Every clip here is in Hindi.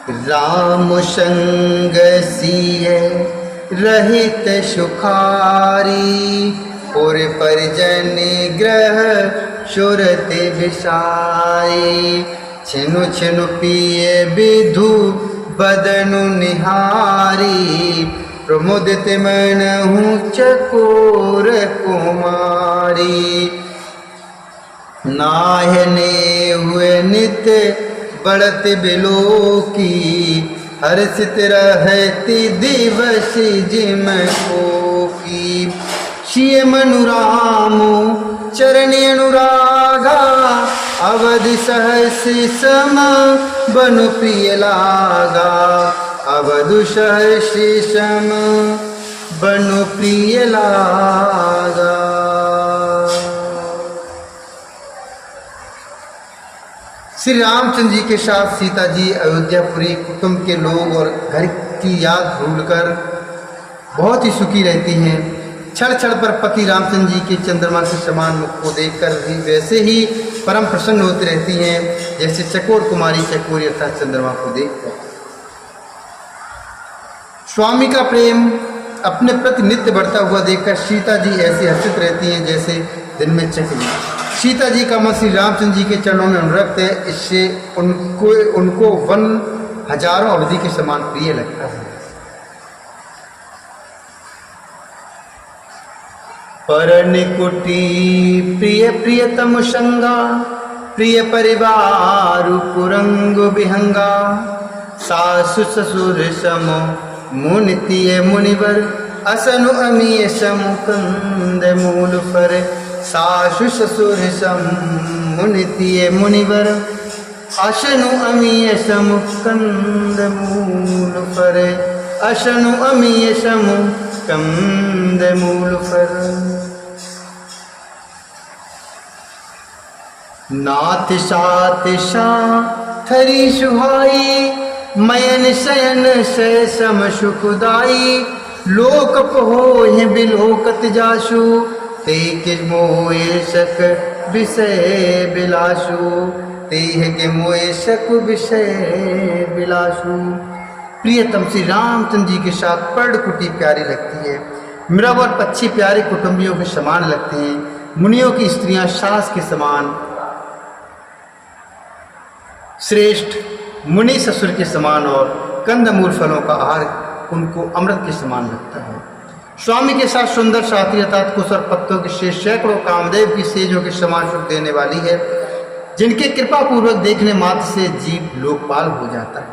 राम संग सिय रहित सुखारी, पुर परिजन ग्रह सुरति विसारी। छिनु छिनु पिय विधु बदनु निहारी, प्रमुदित मनहु चकोर कुमारी। नाहने हुए नित्य बढ़त बिलोकी, हर्षित रहती दिवस जिम कोकी। शिय मनु रामु चरणी अनुरागा, अवधि सहसि सम बनु प्रिय लागा। अवधु सहसि सम बनु प्रिय लागा। श्री रामचंद्र जी के साथ सीता जी अयोध्यापुरी कुटुंब के लोग और घर की याद भूलकर बहुत ही सुखी रहती हैं। क्षण क्षण पर पति रामचंद्र जी के चंद्रमा के समान मुख को देखकर भी वैसे ही परम प्रसन्न होती रहती हैं जैसे चकोर कुमारी चकोरी अर्थात चंद्रमा को देखकर। स्वामी का प्रेम अपने प्रति नित्य बढ़ता हुआ देखकर सीता जी ऐसे हर्षित रहती हैं जैसे दिन में चकली। सीता जी का मन श्री रामचंद्र जी के चरणों में अनुरक्त है, इससे उनको वन हजारों अवधि के समान प्रिय लगता है। पर निकुटी प्रिय प्रियतम संगा, प्रिय परिवार पुरंग विहंगा। सासु ससुर सम मुनितिय मुनिवर, असनु अमीय सम कंद मूल फर। सासु ससुर सम मुनितिय मुनिवर, असनु अमीय सम कंद मूल फर। असनु अमीय सम कंद मूल फर। नाथ साथ थरी सुहाई, मयन शयन से सम सुखदाई। लोक पहोहि बिलोकत जासु, ते के मोए सक विषय बिलासु। तेह के मोए सक विषय बिलासु। प्रियतम श्री रामचंद्र जी के साथ पर्णकुटी प्यारी लगती है। मृग और पक्षी प्यारे कुटुंबियों के समान लगते हैं। मुनियों की स्त्रियां सास के समान श्रेष्ठ, मुनि ससुर के समान और कंदमूल फलों का आहार उनको अमृत के समान लगता है। स्वामी के साथ सुंदर साथी अर्थात कुश और पत्तों की शेष सैकड़ों कामदेव की सेजों के समान सुख देने वाली है, जिनके कृपा पूर्वक देखने मात्र से जीव लोकपाल हो जाता है।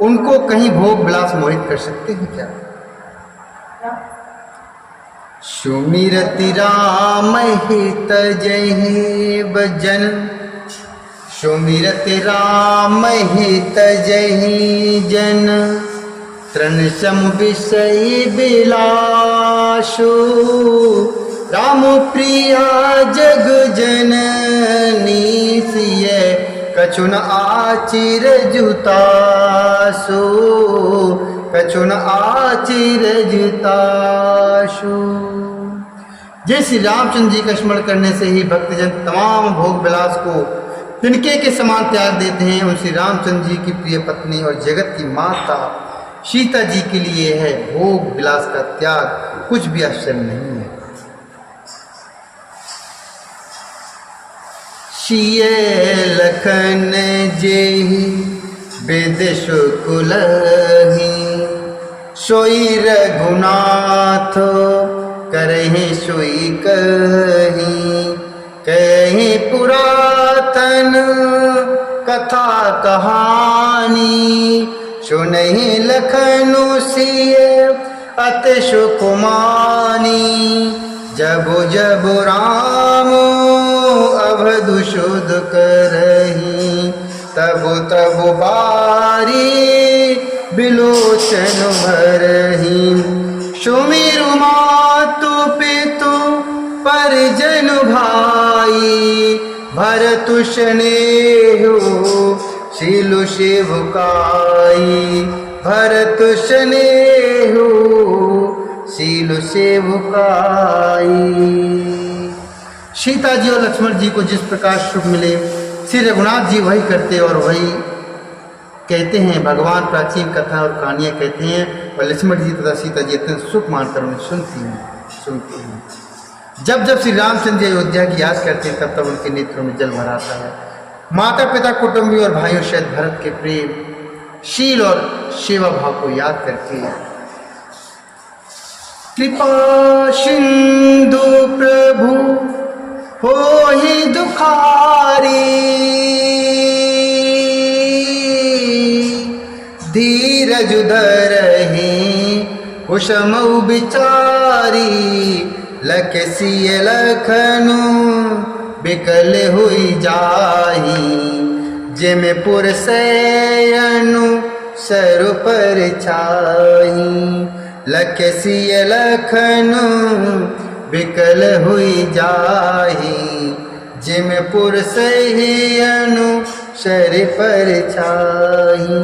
उनको कहीं भोग विलास मोहित कर सकते हैं क्या? सुमिरति राम हित जहि भजन, सुमिरति राम हित जहि जन। तृण सम विषय बिलासु, राम प्रिया जग जननी। सिय कछुन आचिर जुतासु, कछुन आचिर जुतासु। जय श्री रामचंद्र जी का स्मरण करने से ही भक्तजन तमाम भोग विलास को तिनके के समान त्याग देते हैं। उन श्री रामचंद्र जी की प्रिय पत्नी और जगत की माता सीता जी के लिए है भोग विलास का त्याग कुछ भी आश्चर्य नहीं है। सिय लखन जेहि वेद सुकुलहि, सोई रघुनाथ करहि सोई कहि। कहि पुरातन कथा कहानी, सुनहि लखनु सिय अति सुकुमानी। जबु जबु राम अवधु सुध करहि, तबु तबु बारी बिलोचन भरहि। सुमिरु मातु पितु परिजन भाई, भरतु स्नेहु शीलु सेवकाई। भरतु स्नेहु शीलु सेवकाई। सीता जी और लक्ष्मण जी को जिस प्रकार सुख मिले श्री रघुनाथ जी वही करते और वही कहते हैं, भगवान प्राचीन कथा और कहानियाँ कहते हैं और लक्ष्मण जी तथा सीता जी अत्यंत सुख मानकर उन्हें सुनती हैं। जब जब श्री रामचंद्र जी अयोध्या की याद करते हैं तब तब उनके नेत्रों में जल भर आता है। माता पिता कुटुंबी और भाइयों सहित भरत के प्रेम, शील और सेवा भाव को याद करके कृपा सिंधु प्रभु हो ही दुखारी, धीरज धरहि कुशमऊ बिचारी, लखसिय लखनु बिकल हुई जाही, जिम पुरसैयनु सरु पर छाही, लखसिय लखनु बिकल हुई जाही, जिम पुरसैयनु सर पर छाही,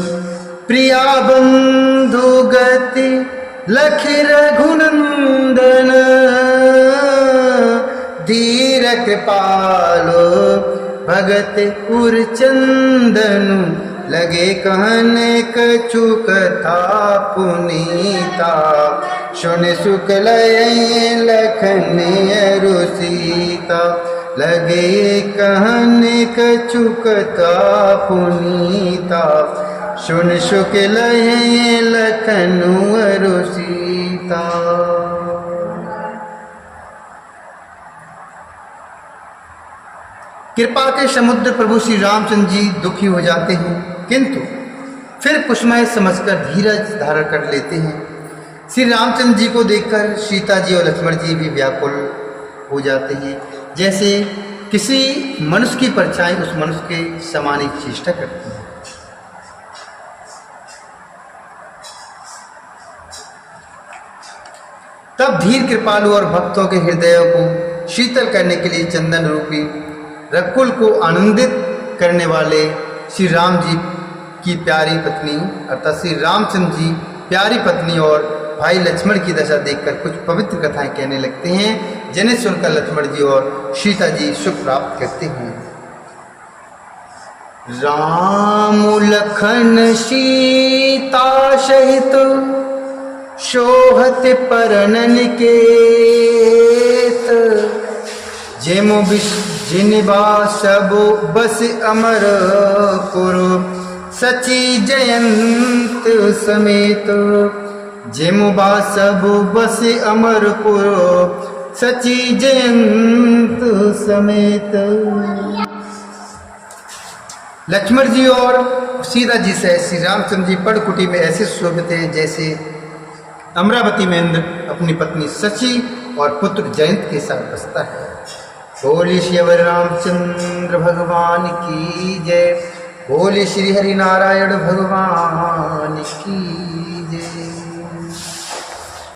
प्रिया बंधु गति लख रघुनंदन, धीर कृपालो भगत उरचंदनु, लगे कहन कछु कथा पुनीता, सुन सुख लय लखन अरु सीता, लगे कहन कछु कथा पुनीता, सुन सुख लय लखन अरु सीता। कृपा के समुद्र प्रभु श्री रामचंद्र जी दुखी हो जाते हैं, किंतु फिर कुसुमय समझकर धीरज धारण कर लेते हैं। श्री रामचंद्र जी को देखकर सीता जी और लक्ष्मण जी भी व्याकुल हो जाते हैं, जैसे किसी मनुष्य की परछाई उस मनुष्य के समान ही चेष्टा करती है। तब धीर कृपालु और भक्तों के हृदयों को शीतल करने के लिए चंदन रूपी रकुल को आनंदित करने वाले श्री राम जी की प्यारी पत्नी अर्थात श्री रामचंद्र जी प्यारी पत्नी और भाई लक्ष्मण की दशा देखकर कुछ पवित्र कथाएं कहने लगते हैं, जिन्हें सुनकर लक्ष्मण जी और सीता जी सुख प्राप्त करते हैं। राम लखन सीता सहित शोहत परनन केत, जेमो जिनबा सबो बस अमरपुर, सची जयंत समेत, जेमुबा सबो बस अमरपुर, सची जयंत समेत। लक्ष्मण जी और सीता जी से श्री रामचंद्र जी पड़कुटी में ऐसे शोभित हैं जैसे अमरावती में इंद्र अपनी पत्नी सची और पुत्र जयंत के साथ बसता है। बोले श्री रामचंद्र भगवान की जय, बोले श्री हरि नारायण भगवान की जय।